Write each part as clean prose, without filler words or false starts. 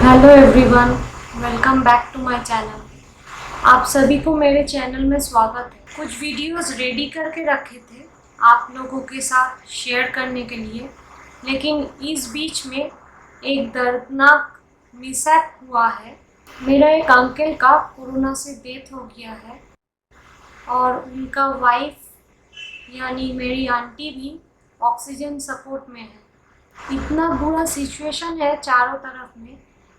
Hello everyone, welcome back to my channel. आप सभी को मेरे चैनल में स्वागत है। कुछ वीडियोस रेडी करके रखे थे आप लोगों के साथ शेयर करने के लिए, लेकिन इस बीच में एक दर्दनाक मिसहैप हुआ है। मेरा एक अंकल का कोरोना से डेथ हो गया है और उनका वाइफ यानी मेरी आंटी भी ऑक्सीजन सपोर्ट में है। इतना बुरा सिचुएशन है चारों तरफ में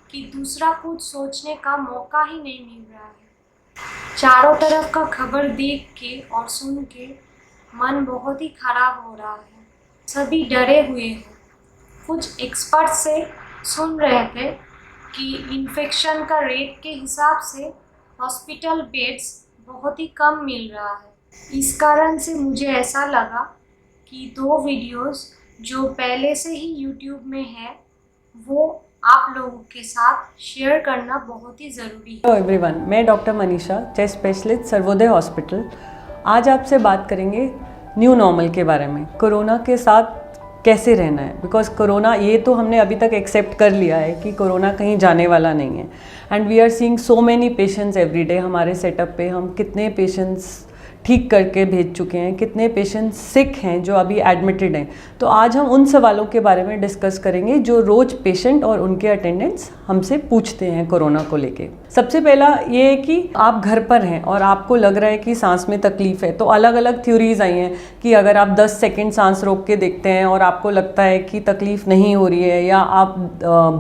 कि दूसरा कुछ सोचने का मौका ही नहीं मिल रहा है। चारों तरफ का खबर देख के और सुन के मन बहुत ही खराब हो रहा है। सभी डरे हुए हैं। कुछ एक्सपर्ट से सुन रहे थे कि इन्फेक्शन का रेट के हिसाब से हॉस्पिटल बेड्स बहुत ही कम मिल रहा है। इस कारण से मुझे ऐसा लगा कि दो वीडियोस जो पहले से ही यूट्यूब में है वो आप लोगों के साथ शेयर करना बहुत ही ज़रूरी है। हेलो एवरीवन, मैं doctor Manisha, chest specialist, Sarvodaya hospital. आज आपसे बात करेंगे न्यू नॉर्मल के बारे में, कोरोना के साथ कैसे रहना है। बिकॉज कोरोना ये तो हमने अभी तक एक्सेप्ट कर लिया है कि कोरोना कहीं जाने वाला नहीं है। And we are seeing so many patients every day. हमारे सेटअप पे हम कितने पेशेंट्स ठीक करके भेज चुके हैं, कितने पेशेंट्स सिक हैं जो अभी एडमिटेड हैं। तो आज हम उन सवालों के बारे में डिस्कस करेंगे जो रोज़ पेशेंट और उनके अटेंडेंट्स हमसे पूछते हैं कोरोना को लेके। सबसे पहला ये है कि आप घर पर हैं और आपको लग रहा है कि सांस में तकलीफ़ है, तो अलग अलग थ्योरीज आई हैं कि अगर आप 10 सेकेंड सांस रोक के देखते हैं और आपको लगता है कि तकलीफ़ नहीं हो रही है, या आप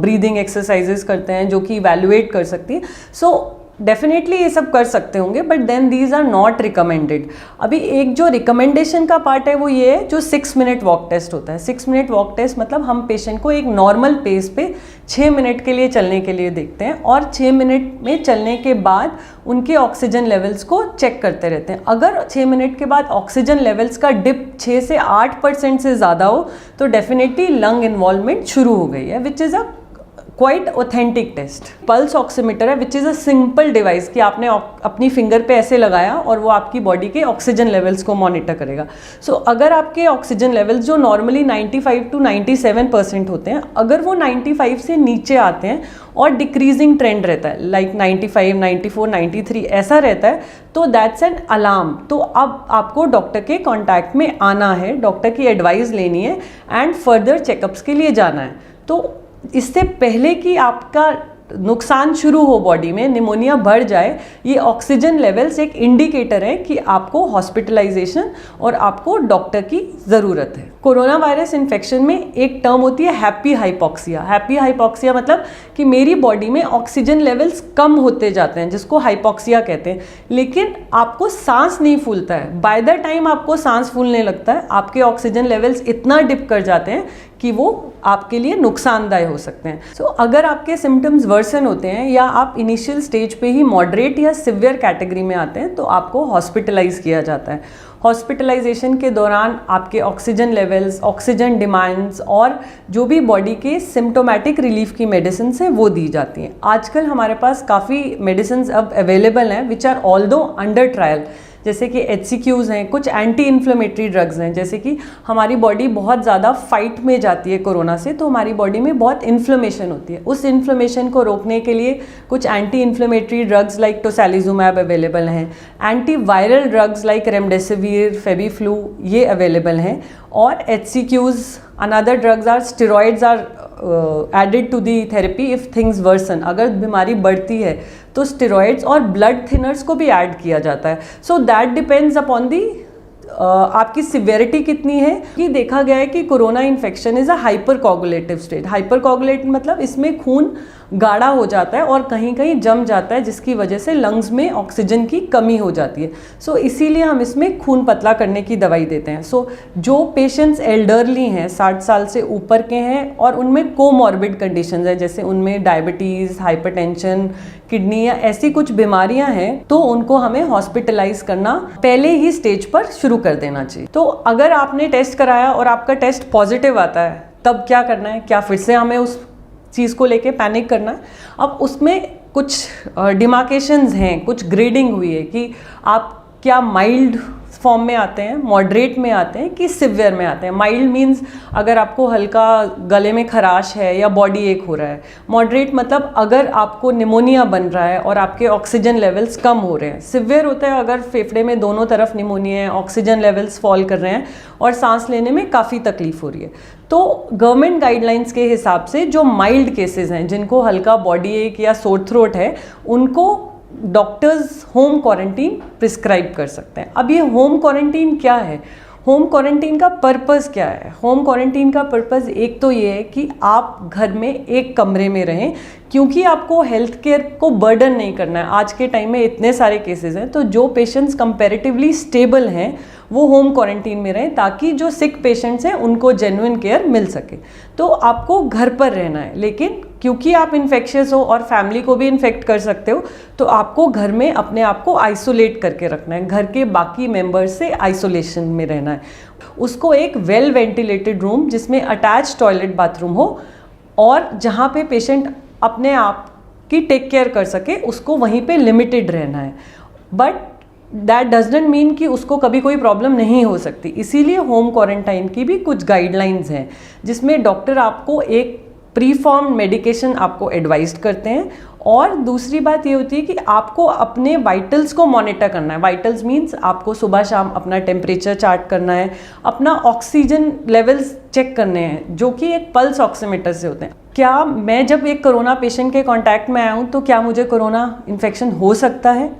ब्रीदिंग एक्सरसाइजेस करते हैं जो कि इवैल्यूएट कर सकती है, सो डेफिनेटली ये सब कर सकते होंगे, but then these are not recommended. अभी एक जो रिकमेंडेशन का पार्ट है वो ये है जो 6 मिनट वॉक टेस्ट होता है। 6 मिनट वॉक टेस्ट मतलब हम पेशेंट को एक नॉर्मल पेस पे 6 मिनट के लिए चलने के लिए देखते हैं और 6 मिनट में चलने के बाद उनके ऑक्सीजन लेवल्स को चेक करते रहते हैं। अगर 6 मिनट के बाद ऑक्सीजन लेवल्स का डिप 6 से 8% से ज़्यादा हो तो डेफिनेटली लंग इन्वॉल्वमेंट शुरू हो गई है, which is a quite authentic test. Pulse oximeter है, which is a simple device कि आपने अपनी फिंगर पे ऐसे लगाया और वो आपकी बॉडी के ऑक्सीजन लेवल्स को मॉनिटर करेगा। सो अगर आपके ऑक्सीजन लेवल्स जो नॉर्मली 95 to 97% होते हैं, अगर वो 95 से नीचे आते हैं और डिक्रीजिंग ट्रेंड रहता है, लाइक 95, 94, 93 ऐसा रहता है, तो दैट्स एन अलार्म। तो अब आपको डॉक्टर के कॉन्टैक्ट में आना है, डॉक्टर की एडवाइस लेनी है एंड फर्दर चेकअप्स के लिए जाना है। तो इससे पहले कि आपका नुकसान शुरू हो, बॉडी में निमोनिया बढ़ जाए, ये ऑक्सीजन लेवल्स एक इंडिकेटर है कि आपको हॉस्पिटलाइजेशन और आपको डॉक्टर की ज़रूरत है। कोरोना वायरस इन्फेक्शन में एक टर्म होती है हैप्पी हाइपॉक्सिया। हैप्पी हाइपॉक्सिया मतलब कि मेरी बॉडी में ऑक्सीजन लेवल्स कम होते जाते हैं, जिसको हाइपॉक्सिया कहते हैं, लेकिन आपको सांस नहीं फूलता है। बाय द टाइम आपको सांस फूलने लगता है, आपके ऑक्सीजन लेवल्स इतना डिप कर जाते हैं कि वो आपके लिए नुकसानदायक हो सकते हैं। सो अगर आपके सिम्टम्स वर्सन होते हैं या आप इनिशियल स्टेज पे ही मॉडरेट या सिवियर कैटेगरी में आते हैं तो आपको हॉस्पिटलाइज किया जाता है। हॉस्पिटलाइजेशन के दौरान आपके ऑक्सीजन लेवल्स, ऑक्सीजन डिमांड्स और जो भी बॉडी के सिम्टोमेटिक रिलीफ की मेडिसिन हैं वो दी जाती हैं। आजकल हमारे पास काफ़ी मेडिसिन अब अवेलेबल हैं which are although under trial, जैसे कि HCQs हैं, कुछ एंटी इन्फ्लेमेटरी ड्रग्स हैं। जैसे कि हमारी बॉडी बहुत ज़्यादा फाइट में जाती है कोरोना से, तो हमारी बॉडी में बहुत इन्फ्लेमेशन होती है। उस इन्फ्लेमेशन को रोकने के लिए कुछ anti inflammatory drugs like tocilizumab available हैं। Anti viral drugs like remdesivir, Fabiflu ये अवेलेबल हैं। और HCQs, another drugs are steroids are added to the therapy if things worsen. अगर बीमारी बढ़ती है तो स्टेरॉइड्स और ब्लड थिनर्स को भी ऐड किया जाता है। So that depends upon the आपकी सिवियरिटी कितनी है। कि देखा गया है कि corona infection is a hyper coagulative state. Hyper coagulate मतलब इसमें खून गाढ़ा हो जाता है और कहीं कहीं जम जाता है, जिसकी वजह से लंग्स में ऑक्सीजन की कमी हो जाती है। सो इसीलिए हम इसमें खून पतला करने की दवाई देते हैं। सो जो पेशेंट्स एल्डरली हैं, 60 साल से ऊपर के हैं और उनमें कोमॉर्बिड कंडीशंस हैं, जैसे उनमें डायबिटीज़, हाइपरटेंशन, किडनी या ऐसी कुछ बीमारियां हैं, तो उनको हमें हॉस्पिटलाइज करना पहले ही स्टेज पर शुरू कर देना चाहिए। तो अगर आपने टेस्ट कराया और आपका टेस्ट पॉजिटिव आता है तब क्या करना है? क्या फिर से हमें उस चीज़ को लेके पैनिक करना है? अब उसमें कुछ डिमार्केशंस हैं, कुछ ग्रेडिंग हुई है कि आप क्या माइल्ड फॉर्म में आते हैं, मॉडरेट में आते हैं कि सिवियर में आते हैं। माइल्ड मीन्स अगर आपको हल्का गले में खराश है या बॉडी एक हो रहा है। मॉडरेट मतलब अगर आपको निमोनिया बन रहा है और आपके ऑक्सीजन लेवल्स कम हो रहे हैं। सिवियर होता है अगर फेफड़े में दोनों तरफ निमोनिया है, ऑक्सीजन लेवल्स फॉल कर रहे हैं और सांस लेने में काफ़ी तकलीफ हो रही है। तो गवर्नमेंट गाइडलाइंस के हिसाब से जो माइल्ड केसेस हैं, जिनको हल्का बॉडी एक या सोर थ्रोट है, उनको डॉक्टर्स होम क्वारंटीन प्रिस्क्राइब कर सकते हैं। अब ये होम क्वारंटीन क्या है, होम क्वारंटीन का पर्पस क्या है? होम क्वारंटीन का पर्पस एक तो ये है कि आप घर में एक कमरे में रहें, क्योंकि आपको हेल्थ केयर को बर्डन नहीं करना है। आज के टाइम में इतने सारे केसेस हैं, तो जो पेशेंट्स कंपैरेटिवली स्टेबल हैं वो होम क्वारंटीन में रहें, ताकि जो सिक पेशेंट्स हैं उनको जेन्युइन केयर मिल सके। तो आपको घर पर रहना है, लेकिन क्योंकि आप इन्फेक्शियस हो और फैमिली को भी इन्फेक्ट कर सकते हो, तो आपको घर में अपने आप को आइसोलेट करके रखना है, घर के बाकी मेंबर्स से आइसोलेशन में रहना है। उसको एक वेल वेंटिलेटेड रूम जिसमें अटैच टॉयलेट बाथरूम हो और जहाँ पे पेशेंट अपने आप की टेक केयर कर सके, उसको वहीं पे लिमिटेड रहना है। बट दैट डजंट मीन कि उसको कभी कोई प्रॉब्लम नहीं हो सकती। इसीलिए होम क्वारंटाइन की भी कुछ गाइडलाइंस हैं, जिसमें डॉक्टर आपको एक प्री फॉर्म मेडिकेशन आपको एडवाइज करते हैं। और दूसरी बात ये होती है कि आपको अपने वाइटल्स को मॉनिटर करना है। वाइटल्स मीन्स आपको सुबह शाम अपना टेम्परेचर चार्ट करना है, अपना ऑक्सीजन लेवल्स चेक करने हैं, जो कि एक पल्स ऑक्सीमीटर से होते हैं। क्या मैं जब एक कोरोना पेशेंट के कांटेक्ट में आया हूँ तो क्या मुझे कोरोना इन्फेक्शन हो सकता है?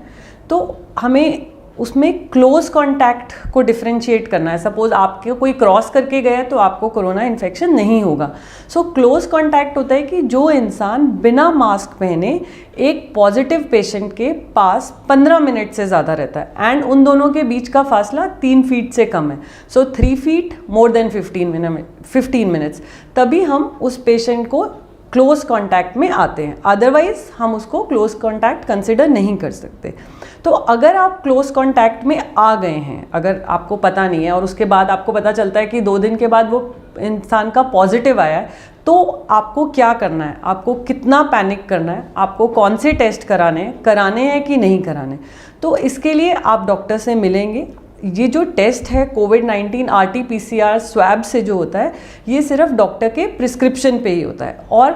तो हमें उसमें क्लोज कांटेक्ट को डिफरेंशिएट करना है। सपोज आपके कोई क्रॉस करके गया तो आपको कोरोना इन्फेक्शन नहीं होगा। सो क्लोज कांटेक्ट होता है कि जो इंसान बिना मास्क पहने एक पॉजिटिव पेशेंट के पास 15 मिनट से ज़्यादा रहता है, एंड उन दोनों के बीच का फासला 3 फीट से कम है। सो 3 फीट मोर देन 15 मिनट्स, तभी हम उस पेशेंट को क्लोज कांटेक्ट में आते हैं। अदरवाइज हम उसको क्लोज कांटेक्ट कंसिडर नहीं कर सकते। तो अगर आप क्लोज कांटेक्ट में आ गए हैं, अगर आपको पता नहीं है और उसके बाद आपको पता चलता है कि 2 दिन के बाद वो इंसान का पॉजिटिव आया है, तो आपको क्या करना है, आपको कितना पैनिक करना है, आपको कौन से टेस्ट कराने हैं कि नहीं कराने। तो इसके लिए आप डॉक्टर से मिलेंगे। ये जो टेस्ट है कोविड-19 RT-PCR स्वैब से जो होता है, ये सिर्फ डॉक्टर के प्रिस्क्रिप्शन पे ही होता है। और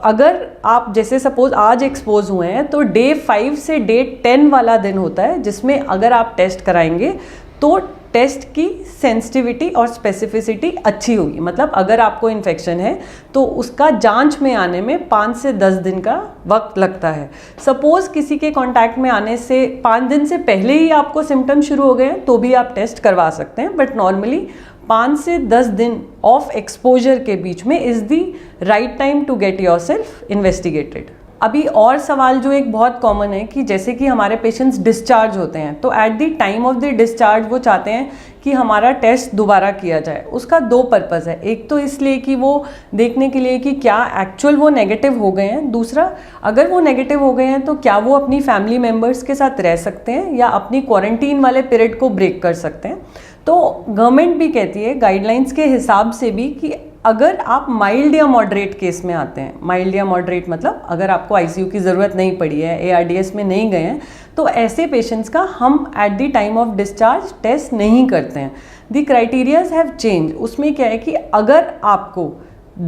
अगर आप जैसे सपोज आज एक्सपोज हुए हैं, तो डे 5 से डे 10 वाला दिन होता है, जिसमें अगर आप टेस्ट कराएंगे तो टेस्ट की सेंसिटिविटी और स्पेसिफिसिटी अच्छी होगी। मतलब अगर आपको इन्फेक्शन है तो उसका जांच में आने में 5 से 10 दिन का वक्त लगता है। सपोज़ किसी के कांटेक्ट में आने से 5 दिन से पहले ही आपको सिम्टम शुरू हो गए हैं तो भी आप टेस्ट करवा सकते हैं, बट नॉर्मली 5 से 10 दिन ऑफ एक्सपोजर के बीच में is the right time to get yourself investigated. अभी और सवाल जो एक बहुत कॉमन है कि जैसे कि हमारे पेशेंट्स डिस्चार्ज होते हैं, तो eight the time of the discharge वो चाहते हैं कि हमारा टेस्ट दोबारा किया जाए। उसका 2 पर्पज़ है। एक तो इसलिए कि वो देखने के लिए कि क्या एक्चुअल वो नेगेटिव हो गए हैं, दूसरा अगर वो नेगेटिव हो गए हैं तो क्या वो अपनी फैमिली मेम्बर्स के साथ रह सकते हैं या अपनी क्वारंटीन वाले पीरियड को ब्रेक कर सकते हैं। तो गवर्नमेंट भी कहती है गाइडलाइंस के हिसाब से भी कि अगर आप माइल्ड या मॉडरेट केस में आते हैं, माइल्ड या मॉडरेट मतलब अगर आपको आईसीयू की ज़रूरत नहीं पड़ी है, ARDS में नहीं गए हैं, तो ऐसे पेशेंट्स का हम at the time of discharge test नहीं करते हैं। The criterias have change. उसमें क्या है कि अगर आपको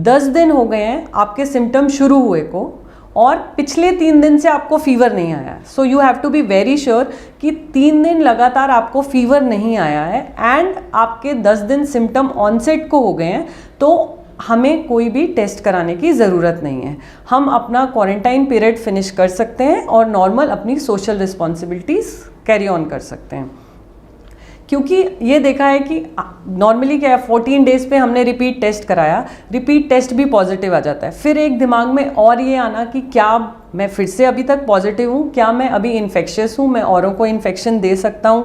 10 दिन हो गए हैं आपके सिम्टम शुरू हुए को और पिछले 3 दिन से आपको फीवर नहीं आया है, so you have to be very sure कि 3 दिन लगातार आपको फीवर नहीं आया है एंड आपके 10 दिन सिम्टम ऑनसेट को हो गए हैं, तो हमें कोई भी टेस्ट कराने की ज़रूरत नहीं है। हम अपना क्वारंटाइन पीरियड फिनिश कर सकते हैं और नॉर्मल अपनी सोशल रिस्पॉन्सिबिलिटीज़ कैरी ऑन कर सकते हैं। क्योंकि ये देखा है कि नॉर्मली क्या है, 14 डेज़ पे हमने रिपीट टेस्ट कराया, रिपीट टेस्ट भी पॉजिटिव आ जाता है। फिर एक दिमाग में और ये आना कि क्या मैं फिर से अभी तक पॉजिटिव हूँ, क्या मैं अभी इन्फेक्शियस हूँ, मैं औरों को इन्फेक्शन दे सकता हूँ,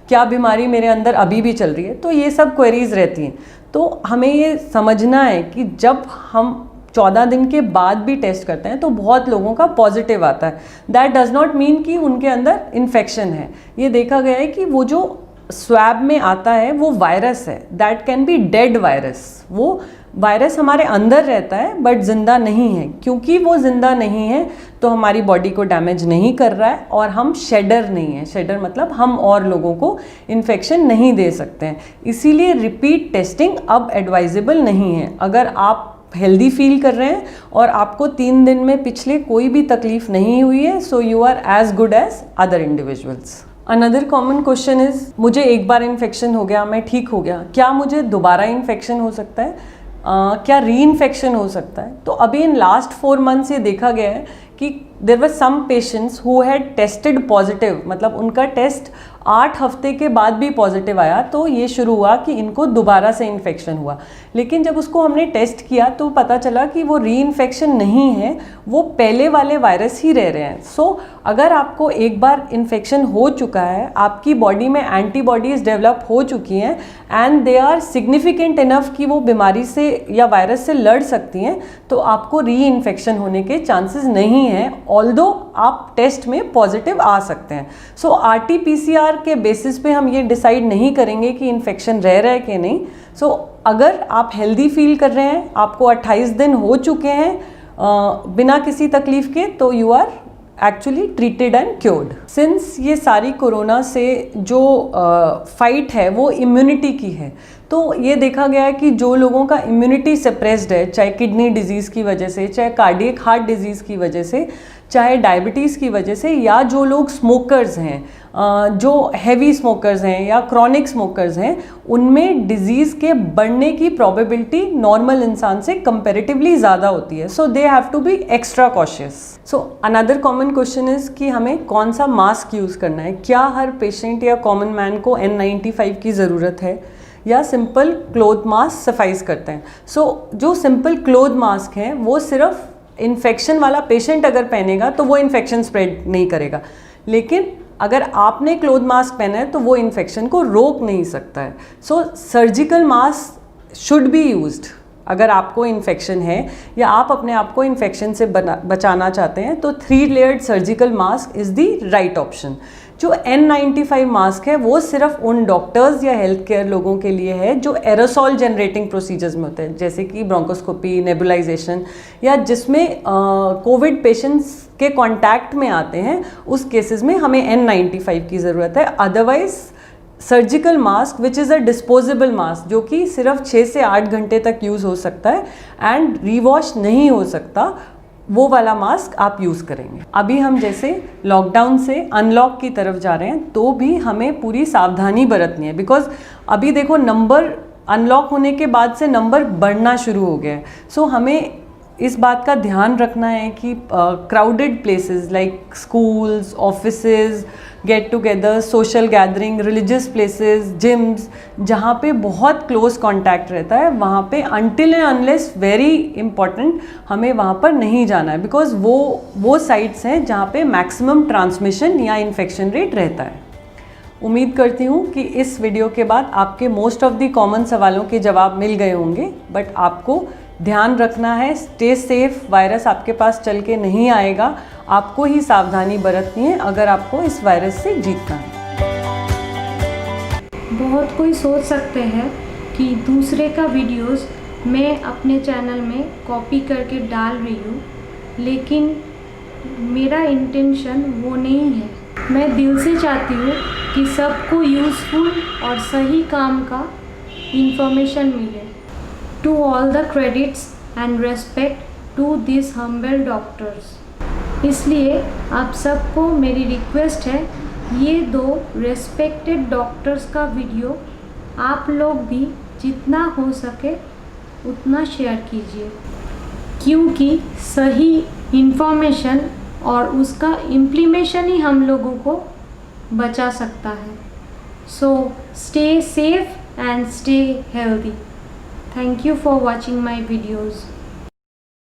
क्या बीमारी मेरे अंदर अभी भी चल रही है। तो ये सब क्वेरीज रहती हैं। तो हमें ये समझना है कि जब हम 14 दिन के बाद भी टेस्ट करते हैं तो बहुत लोगों का पॉजिटिव आता है। दैट डज नॉट मीन कि उनके अंदर इन्फेक्शन है। ये देखा गया है कि वो जो स्वैब में आता है वो वायरस है, that can be dead virus. वो वायरस हमारे अंदर रहता है बट ज़िंदा नहीं है। क्योंकि वो ज़िंदा नहीं है तो हमारी बॉडी को डैमेज नहीं कर रहा है और हम शेडर नहीं है। शेडर मतलब हम और लोगों को इन्फेक्शन नहीं दे सकते हैं। इसीलिए रिपीट टेस्टिंग अब एडवाइजेबल नहीं है। अगर आप हेल्दी फील कर रहे हैं और आपको 3 दिन में पिछले कोई भी तकलीफ नहीं हुई है, so you are as good as other individuals. Another common question is, मुझे एक बार इन्फेक्शन हो गया, मैं ठीक हो गया, क्या मुझे दोबारा इन्फेक्शन हो सकता है? क्या री इन्फेक्शन हो सकता है? तो अभी इन लास्ट 4 मंथ्स ये देखा गया है कि there were some patients who had tested positive, मतलब उनका टेस्ट 8 हफ्ते के बाद भी पॉजिटिव आया, तो ये शुरू हुआ कि इनको दोबारा से इन्फेक्शन हुआ। लेकिन जब उसको हमने टेस्ट किया तो पता चला कि वो री इन्फेक्शन नहीं है, वो पहले वाले वायरस ही रह रहे हैं। सो अगर आपको एक बार इन्फेक्शन हो चुका है, आपकी बॉडी में एंटीबॉडीज़ डेवलप हो चुकी हैं and they are significant enough कि वो बीमारी से या वायरस से लड़ सकती हैं, तो आपको री इन्फेक्शन होने के चांसेस नहीं हैं, ऑल्दो आप टेस्ट में पॉजिटिव आ सकते हैं। सो RT-PCR के बेसिस पे हम ये डिसाइड नहीं करेंगे कि इन्फेक्शन रह रहा है कि नहीं। सो अगर आप हेल्दी फील कर रहे हैं, आपको 28 दिन हो चुके हैं बिना किसी तकलीफ के, तो you are actually treated and cured. Since ये सारी कोरोना से जो फाइट है वो इम्यूनिटी की है, तो ये देखा गया है कि जो लोगों का इम्यूनिटी सप्रेस्ड है, चाहे किडनी डिजीज़ की वजह से, चाहे कार्डियक हार्ट डिजीज़ की वजह से, चाहे डायबिटीज़ की वजह से, या जो लोग स्मोकर्स हैं, जो हैवी स्मोकर्स हैं या क्रॉनिक स्मोकर्स हैं, उनमें डिजीज़ के बढ़ने की प्रोबेबिलिटी नॉर्मल इंसान से कंपैरेटिवली ज़्यादा होती है। So they have to be extra cautious. So another common question is कि हमें कौन सा मास्क यूज़ करना है। क्या हर पेशेंट या कॉमन मैन को N95 की ज़रूरत है या सिंपल क्लोथ मास्क सफाइस करते हैं? सो जो सिंपल क्लोथ मास्क हैं वो सिर्फ इन्फेक्शन वाला पेशेंट अगर पहनेगा तो वो इन्फेक्शन स्प्रेड नहीं करेगा, लेकिन अगर आपने क्लोथ मास्क पहना है तो वो इन्फेक्शन को रोक नहीं सकता है। So surgical mask should be used. अगर आपको इन्फेक्शन है या आप अपने आप को इन्फेक्शन से बचाना चाहते हैं तो 3 layered surgical mask is the right option. जो N95 मास्क है वो सिर्फ उन डॉक्टर्स या हेल्थ केयर लोगों के लिए है जो एरोसॉल जनरेटिंग प्रोसीजर्स में होते हैं, जैसे कि ब्रोंकोस्कोपी, नेबुलाइजेशन, या जिसमें कोविड पेशेंट्स के कांटेक्ट में आते हैं, उस केसेस में हमें N95 की ज़रूरत है। Otherwise surgical mask which is a disposable mask, जो कि सिर्फ 6 से 8 घंटे तक यूज़ हो सकता है एंड रीवॉश नहीं हो सकता, वो वाला मास्क आप यूज़ करेंगे। अभी हम जैसे लॉकडाउन से अनलॉक की तरफ जा रहे हैं, तो भी हमें पूरी सावधानी बरतनी है, बिकॉज अभी देखो नंबर अनलॉक होने के बाद से नंबर बढ़ना शुरू हो गया है। सो हमें इस बात का ध्यान रखना है कि crowded places like schools, offices, get together, social gathering, religious places, gyms, जहाँ पे बहुत क्लोज कांटेक्ट रहता है, वहाँ पे until and unless very important हमें वहाँ पर नहीं जाना है, बिकॉज वो साइट्स हैं जहाँ पे मैक्सिमम ट्रांसमिशन या इन्फेक्शन रेट रहता है। उम्मीद करती हूँ कि इस वीडियो के बाद आपके मोस्ट ऑफ द कॉमन सवालों के जवाब मिल गए होंगे, बट आपको ध्यान रखना है, स्टे सेफ। वायरस आपके पास चल के नहीं आएगा, आपको ही सावधानी बरतनी है अगर आपको इस वायरस से जीतना है। बहुत कोई सोच सकते हैं कि दूसरे का वीडियोस मैं अपने चैनल में कॉपी करके डाल रही हूँ, लेकिन मेरा इंटेंशन वो नहीं है। मैं दिल से चाहती हूँ कि सबको यूज़फुल और सही काम का इंफॉर्मेशन मिले। To all the credits and respect to these humble doctors। इसलिए आप सबको मेरी रिक्वेस्ट है, ये 2 रेस्पेक्टेड डॉक्टर्स का वीडियो आप लोग भी जितना हो सके उतना शेयर कीजिए, क्योंकि सही इंफॉर्मेशन और उसका इम्प्लीमेशन ही हम लोगों को बचा सकता है। So stay safe and stay healthy. Thank you for watching my videos.